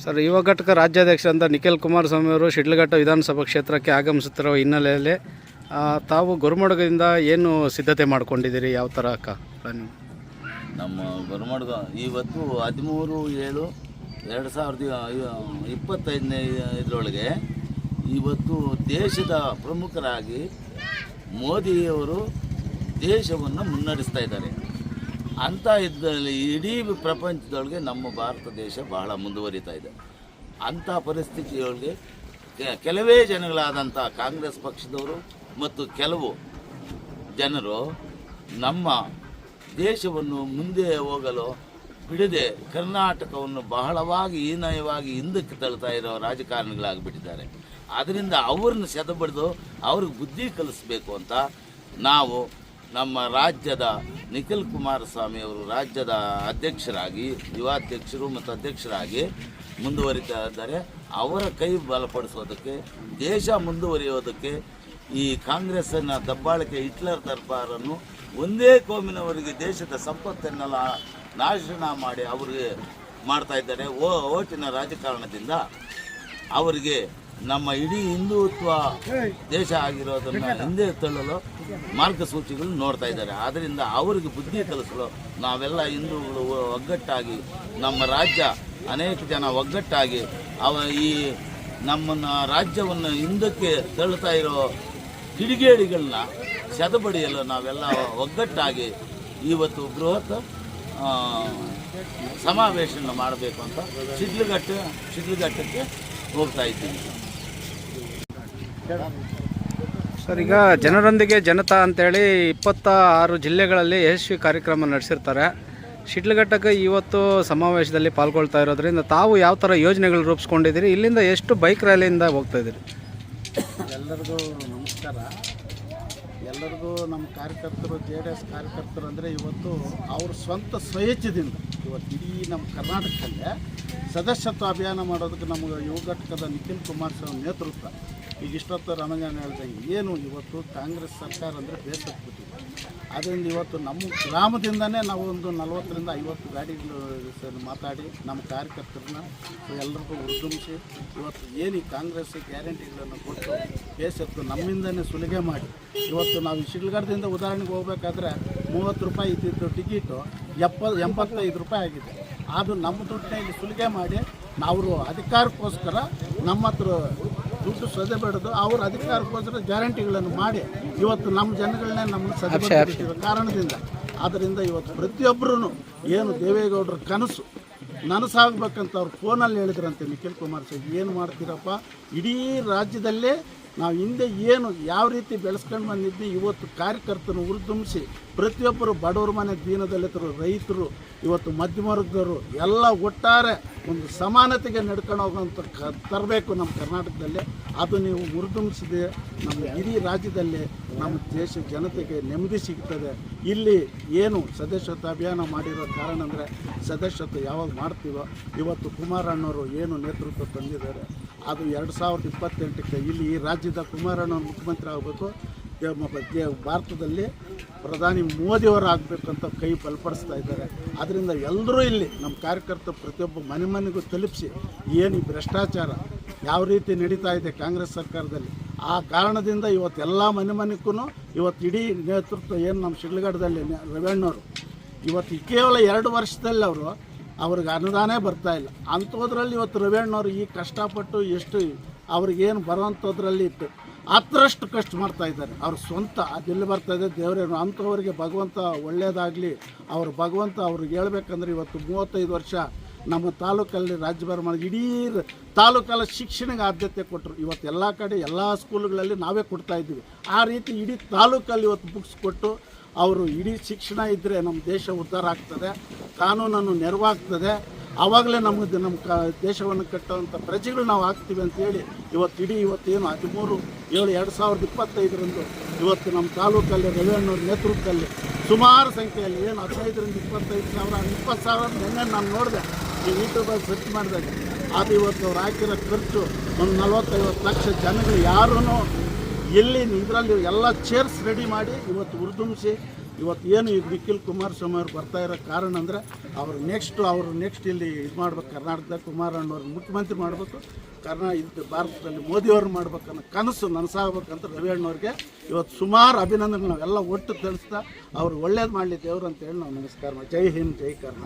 Sir, ಯುವ ಘಟಕ ರಾಜ್ಯಾಧ್ಯಕ್ಷರಂತ ನಿಖಿಲ್ ಕುಮಾರಸ್ವಾಮಿ ಅವರು ಶಿಡ್ಲಘಟ್ಟ ವಿಧಾನಸಭಾ ಕ್ಷೇತ್ರಕ್ಕೆ ಆಗಮಿಸುತ್ತಿರುವ ಹಿನ್ನೆಲೆಯಲ್ಲಿ ತಾವು ಗುರುಮಡುಗದಿಂದ ಏನು ಸಿದ್ಧತೆ ಮಾಡ್ಕೊಂಡಿದ್ದೀರಿ? ಯಾವ ಥರ ಪ್ಲಾನಿಂಗ್? ನಮ್ಮ ಗುರುಮಡುಗ ಇವತ್ತು 13/7/2025 ಇದರೊಳಗೆ ಇವತ್ತು ದೇಶದ ಪ್ರಮುಖರಾಗಿ ಮೋದಿಯವರು ದೇಶವನ್ನು ಮುನ್ನಡೆಸ್ತಾ ಇದ್ದಾರೆ. ಅಂಥ ಇದ್ದಲ್ಲಿ ಇಡೀ ಪ್ರಪಂಚದೊಳಗೆ ನಮ್ಮ ಭಾರತ ದೇಶ ಬಹಳ ಮುಂದುವರಿತಾ ಇದೆ. ಅಂಥ ಪರಿಸ್ಥಿತಿಯೊಳಗೆ ಕೆಲವೇ ಜನಗಳಾದಂಥ ಕಾಂಗ್ರೆಸ್ ಪಕ್ಷದವರು ಮತ್ತು ಕೆಲವು ಜನರು ನಮ್ಮ ದೇಶವನ್ನು ಮುಂದೆ ಹೋಗಲು ಬಿಡದೆ ಕರ್ನಾಟಕವನ್ನು ಬಹಳವಾಗಿ ಹೀನಾಯವಾಗಿ ಹಿಂದಕ್ಕೆ ತಳ್ತಾ ಇರೋ ರಾಜಕಾರಣಿಗಳಾಗಿಬಿಟ್ಟಿದ್ದಾರೆ. ಆದ್ದರಿಂದ ಅವ್ರನ್ನ ಸೆದಬಡಿದು ಅವ್ರಿಗೆ ಬುದ್ಧಿ ಕಲಿಸ್ಬೇಕು ಅಂತ ನಾವು ನಮ್ಮ ರಾಜ್ಯದ ನಿಖಿಲ್ ಕುಮಾರಸ್ವಾಮಿ ಅವರು ರಾಜ್ಯದ ಅಧ್ಯಕ್ಷರಾಗಿ, ಯುವಾಧ್ಯಕ್ಷರು ಮತ್ತು ಅಧ್ಯಕ್ಷರಾಗಿ ಮುಂದುವರಿತಾ ಇದ್ದಾರೆ. ಅವರ ಕೈ ಬಲಪಡಿಸೋದಕ್ಕೆ, ದೇಶ ಮುಂದುವರಿಯೋದಕ್ಕೆ ಈ ಕಾಂಗ್ರೆಸ್ಸಿನ ದಬ್ಬಾಳಿಕೆ ಹಿಟ್ಲರ್ ದರ್ಬಾರನ್ನು ಒಂದೇ ಕೋಮಿನವರಿಗೆ ದೇಶದ ಸಂಪತ್ತನ್ನೆಲ್ಲ ನಾಶನ ಮಾಡಿ ಅವರಿಗೆ ಮಾಡ್ತಾ ಇದ್ದಾರೆ. ಓಟಿನ ರಾಜಕಾರಣದಿಂದ ಅವರಿಗೆ ನಮ್ಮ ಇಡೀ ಹಿಂದುತ್ವ ದೇಶ ಆಗಿರೋದನ್ನು ಹಿಂದೆ ತಳ್ಳಲು ಮಾರ್ಗಸೂಚಿಗಳು ನೋಡ್ತಾ ಇದ್ದಾರೆ. ಆದ್ದರಿಂದ ಅವರಿಗೆ ಬುದ್ಧಿ ಕಲಿಸಲು ನಾವೆಲ್ಲ ಹಿಂದೂಗಳು ಒಗ್ಗಟ್ಟಾಗಿ, ನಮ್ಮ ರಾಜ್ಯ ಅನೇಕ ಜನ ಒಗ್ಗಟ್ಟಾಗಿ ಈ ನಮ್ಮನ್ನು ರಾಜ್ಯವನ್ನು ಹಿಂದಕ್ಕೆ ತಳ್ಳುತ್ತಾ ಇರೋ ಕಿಡಿಗೇಡಿಗಳನ್ನ ಸೆದಬಡಿಯಲು ನಾವೆಲ್ಲ ಒಗ್ಗಟ್ಟಾಗಿ ಇವತ್ತು ಬೃಹತ್ ಸಮಾವೇಶನ ಮಾಡಬೇಕು ಅಂತ ಶಿಡ್ಲಘಟ್ಟಕ್ಕೆ ಹೋಗ್ತಾ ಇದ್ದೀವಿ. ಸರ್, ಈಗ ಜನರೊಂದಿಗೆ ಜನತಾ ಅಂತೇಳಿ 26 ಜಿಲ್ಲೆಗಳಲ್ಲಿ ಯಶಸ್ವಿ ಕಾರ್ಯಕ್ರಮ ನಡೆಸಿರ್ತಾರೆ. ಶಿಡ್ಲಘಟ್ಟಕ್ಕೆ ಇವತ್ತು ಸಮಾವೇಶದಲ್ಲಿ ಪಾಲ್ಗೊಳ್ತಾ ಇರೋದ್ರಿಂದ ತಾವು ಯಾವ ಥರ ಯೋಜನೆಗಳು ರೂಪಿಸ್ಕೊಂಡಿದ್ದೀರಿ? ಇಲ್ಲಿಂದ ಎಷ್ಟು ಬೈಕ್ ರ್ಯಾಲಿಯಿಂದ ಹೋಗ್ತಾ ಇದ್ದೀರಿ? ಎಲ್ಲರಿಗೂ ನಮಸ್ಕಾರ. ಎಲ್ಲರಿಗೂ ನಮ್ಮ ಕಾರ್ಯಕರ್ತರು, JDS ಕಾರ್ಯಕರ್ತರು ಅಂದರೆ ಇವತ್ತು ಅವ್ರ ಸ್ವಂತ ಸ್ವಇಚ್ಛೆದಿಂದ ಇವತ್ತು ಇಡೀ ನಮ್ಮ ಕರ್ನಾಟಕದಲ್ಲೇ ಸದಸ್ಯತ್ವ ಅಭಿಯಾನ ಮಾಡೋದಕ್ಕೆ ನಮಗೆ ಯುವ ಘಟಕದ ನಿಖಿಲ್ ಕುಮಾರಸ್ವಾಮಿ ನೇತೃತ್ವ. ಈಗ ಇಷ್ಟೊತ್ತು ರಂಜಾನ್ ಹೇಳ್ದಂಗೆ ಏನು ಇವತ್ತು ಕಾಂಗ್ರೆಸ್ ಸರ್ಕಾರ ಅಂದರೆ ಬೇಸತ್ತಿಬಿಟ್ಟಿದೆ. ಅದರಿಂದ ಇವತ್ತು ನಮ್ಮ ಗ್ರಾಮದಿಂದನೇ ನಾವು ಒಂದು 40ರಿಂದ 50 ಗಾಡಿಗಳು ಮಾತಾಡಿ ನಮ್ಮ ಕಾರ್ಯಕರ್ತರನ್ನ ಎಲ್ಲರಿಗೂ ಉದ್ಯಮಿಸಿ ಇವತ್ತು ಏನು ಈ ಕಾಂಗ್ರೆಸ್ ಗ್ಯಾರಂಟಿಗಳನ್ನು ಕೊಟ್ಟು ಬೇಸತ್ತು ನಮ್ಮಿಂದನೇ ಸುಲಿಗೆ ಮಾಡಿ ಇವತ್ತು ನಾವು ಈ ಶಿಡ್ಲಘಟ್ಟದಿಂದ ಉದಾಹರಣೆಗೆ ಹೋಗ್ಬೇಕಾದ್ರೆ 30 ರೂಪಾಯಿ ಇದ್ದಿದ್ದು ಟಿಕೆಟು 85 ರೂಪಾಯಿ ಆಗಿದೆ. ಅದು ನಮ್ಮ ದುಡ್ಡಿನಲ್ಲಿ ಸುಲಿಗೆ ಮಾಡಿ ನಾವು ಅಧಿಕಾರಕ್ಕೋಸ್ಕರ ನಮ್ಮ ಹತ್ರ ದುಡ್ಡು ಸದೆ ಬೆಳೆದು ಅವ್ರ ಅಧಿಕಾರಕ್ಕೋಸ್ಕರ ಗ್ಯಾರಂಟಿಗಳನ್ನು ಮಾಡಿ ಇವತ್ತು ನಮ್ಮ ಜನಗಳನ್ನೇ ನಮ್ಮನ್ನು ಸದೆಬಡಿಸಿರೋ ಕಾರಣದಿಂದ ಆದ್ದರಿಂದ ಇವತ್ತು ಪ್ರತಿಯೊಬ್ಬರೂ ಏನು ದೇವೇಗೌಡರ ಕನಸು ನನಸಾಗಬೇಕಂತ ಅವ್ರು ಫೋನಲ್ಲಿ ಹೇಳಿದ್ರಂತೆ ನಿಖಿಲ್ ಕುಮಾರಸ್ವಾಮಿ. ಏನು ಮಾಡ್ತೀರಪ್ಪ, ಇಡೀ ರಾಜ್ಯದಲ್ಲೇ ನಾವು ಹಿಂದೆ ಏನು ಯಾವ ರೀತಿ ಬೆಳೆಸ್ಕೊಂಡು ಬಂದಿದ್ವಿ ಇವತ್ತು ಕಾರ್ಯಕರ್ತರು ಉರ್ದುಂಬಿಸಿ ಪ್ರತಿಯೊಬ್ಬರು ಬಡವ್ರ ಮನೆ ದೀನದಲಿತರು, ರೈತರು, ಇವತ್ತು ಮಧ್ಯಮ ವರ್ಗದವರು ಎಲ್ಲ ಒಟ್ಟಾರೆ ಒಂದು ಸಮಾನತೆಗೆ ನಡ್ಕೊಂಡು ಹೋಗೋಂಥ ತರಬೇಕು ನಮ್ಮ ಕರ್ನಾಟಕದಲ್ಲಿ. ಅದು ನೀವು ಉರ್ದುಂಬಿಸಿದೆ ನಮ್ಮ ಇಡೀ ರಾಜ್ಯದಲ್ಲಿ ನಮ್ಮ ದೇಶ ಜನತೆಗೆ ನೆಮ್ಮದಿ ಸಿಗ್ತದೆ. ಇಲ್ಲಿ ಏನು ಸದಸ್ಯತ್ವ ಅಭಿಯಾನ ಮಾಡಿರೋ ಕಾರಣ ಅಂದರೆ ಸದಸ್ಯತ್ವ ಯಾವಾಗ ಮಾಡ್ತೀವೋ ಇವತ್ತು ಕುಮಾರಣ್ಣವರು ಏನು ನೇತೃತ್ವ ತಂದಿದ್ದಾರೆ ಅದು 2028ಕ್ಕೆ ಇಲ್ಲಿ ಈ ರಾಜ್ಯದ ಕುಮಾರಣ್ಣವ್ರು ಮುಖ್ಯಮಂತ್ರಿ ಆಗಬೇಕು, ಭಾರತದಲ್ಲಿ ಪ್ರಧಾನಿ ಮೋದಿಯವರು ಆಗಬೇಕಂತ ಕೈ ಬಲಪಡಿಸ್ತಾ ಇದ್ದಾರೆ. ಅದರಿಂದ ಎಲ್ಲರೂ ಇಲ್ಲಿ ನಮ್ಮ ಕಾರ್ಯಕರ್ತರು ಪ್ರತಿಯೊಬ್ಬ ಮನೆ ಮನೆಗೂ ತಲುಪಿಸಿ ಏನು ಈ ಭ್ರಷ್ಟಾಚಾರ ಯಾವ ರೀತಿ ನಡೀತಾ ಇದೆ ಕಾಂಗ್ರೆಸ್ ಸರ್ಕಾರದಲ್ಲಿ ಆ ಕಾರಣದಿಂದ ಇವತ್ತು ಎಲ್ಲ ಮನೆ ಮನೆಗೂ ಇವತ್ತು ಇಡೀ ನೇತೃತ್ವ ಏನು ನಮ್ಮ ಶಿಡ್ಲಘಟ್ಟದಲ್ಲಿ ರವಣ್ಣವರು ಇವತ್ತು ಕೇವಲ 2 ವರ್ಷದಲ್ಲಿ ಅವ್ರಿಗೆ ಅನುದಾನ ಬರ್ತಾ ಇಲ್ಲ. ಅಂಥದ್ರಲ್ಲಿ ಇವತ್ತು ರವಣ್ಣವರು ಈ ಕಷ್ಟಪಟ್ಟು ಎಷ್ಟು ಅವ್ರಿಗೇನು ಬರೋವಂಥದ್ರಲ್ಲಿ ಇತ್ತು ಹತ್ತರಷ್ಟು ಕಷ್ಟ ಮಾಡ್ತಾ ಇದ್ದಾರೆ. ಅವ್ರ ಸ್ವಂತ ಅದೆಲ್ಲಿ ಬರ್ತಾ ಇದೆ ದೇವರೇನು ಅಂಥವ್ರಿಗೆ ಭಗವಂತ ಒಳ್ಳೆಯದಾಗಲಿ. ಭಗವಂತ ಅವ್ರಿಗೆ ಹೇಳ್ಬೇಕಂದ್ರೆ ಇವತ್ತು 35 ವರ್ಷ ನಮ್ಮ ತಾಲೂಕಲ್ಲಿ ರಾಜ್ಯಭಾರ ಮಾಡಿ ಇಡೀ ತಾಲೂಕಲ್ಲಿ ಶಿಕ್ಷಣಕ್ಕೆ ಆದ್ಯತೆ ಕೊಟ್ಟರು. ಇವತ್ತು ಎಲ್ಲ ಕಡೆ ಎಲ್ಲ ಸ್ಕೂಲ್ಗಳಲ್ಲಿ ನಾವೇ ಕೊಡ್ತಾ ಇದ್ದೀವಿ. ಆ ರೀತಿ ಇಡೀ ತಾಲೂಕಲ್ಲಿ ಇವತ್ತು ಬುಕ್ಸ್ ಕೊಟ್ಟು ಅವರು ಇಡೀ ಶಿಕ್ಷಣ ಇದ್ದರೆ ನಮ್ಮ ದೇಶ ಉದ್ಧಾರ ಆಗ್ತದೆ, ಕಾನೂನನ್ನು ನೆರವಾಗ್ತದೆ. ಆವಾಗಲೇ ನಮ್ಮ ದೇಶವನ್ನು ಕಟ್ಟುವಂಥ ಪ್ರಜೆಗಳು ನಾವು ಆಗ್ತೀವಿ ಅಂತೇಳಿ ಇವತ್ತೇನು 13/7/2025 ಇವತ್ತು ನಮ್ಮ ತಾಲೂಕಲ್ಲಿ ರವಿಯಣ್ಣವ್ರ ನೇತೃತ್ವದಲ್ಲಿ ಸುಮಾರು ಸಂಖ್ಯೆಯಲ್ಲಿ ಏನು 15ರಿಂದ 25 ಸಾವಿರ 20 ಸಾವಿರ ನಿನ್ನೆ ನಾನು ನೋಡಿದೆ ಈ ಯೂಟ್ಯೂಬಲ್ಲಿ ಸರ್ಚ್ ಮಾಡಿದಾಗ. ಅದು ಇವತ್ತು ಅವ್ರು ಹಾಕಿರೋ ಖರ್ಚು ಒಂದು 40-50 ಲಕ್ಷ ಜನಗಳು ಯಾರೂ ಎಲ್ಲಿ ಇದರಲ್ಲಿ ಎಲ್ಲ ಚೇರ್ಸ್ ರೆಡಿ ಮಾಡಿ ಇವತ್ತು ಉರ್ದುಂಬಿಸಿ ಇವತ್ತು ಏನು ಈಗ ನಿಖಿಲ್ ಕುಮಾರಸ್ವಾಮಿ ಅವ್ರು ಬರ್ತಾ ಇರೋ ಕಾರಣ ಅಂದರೆ ಅವ್ರು ನೆಕ್ಸ್ಟ್ ಇಲ್ಲಿ ಇದು ಮಾಡ್ಬೇಕು, ಕರ್ನಾಟಕದಾಗ ಕುಮಾರಣ್ಣವ್ರು ಮುಖ್ಯಮಂತ್ರಿ ಮಾಡಬೇಕು, ಇದು ಭಾರತದಲ್ಲಿ ಮೋದಿಯವ್ರು ಮಾಡ್ಬೇಕನ್ನೋ ಕನಸು ನನಸಾಗಬೇಕಂತ ರವಿ ಅಣ್ಣವ್ರಿಗೆ ಇವತ್ತು ಸುಮಾರು ಅಭಿನಂದನೆ ನಾವೆಲ್ಲ ಒಟ್ಟು ತಿಳಿಸ್ತಾ ಅವ್ರು ಒಳ್ಳೇದು ಮಾಡಲಿ ದೇವ್ರು ಅಂತೇಳಿ ನಾವು ನಮಸ್ಕಾರ ಮಾಡಿ. ಜೈ ಹಿಂದ್, ಜೈ ಕರ್ನಾಟಕ.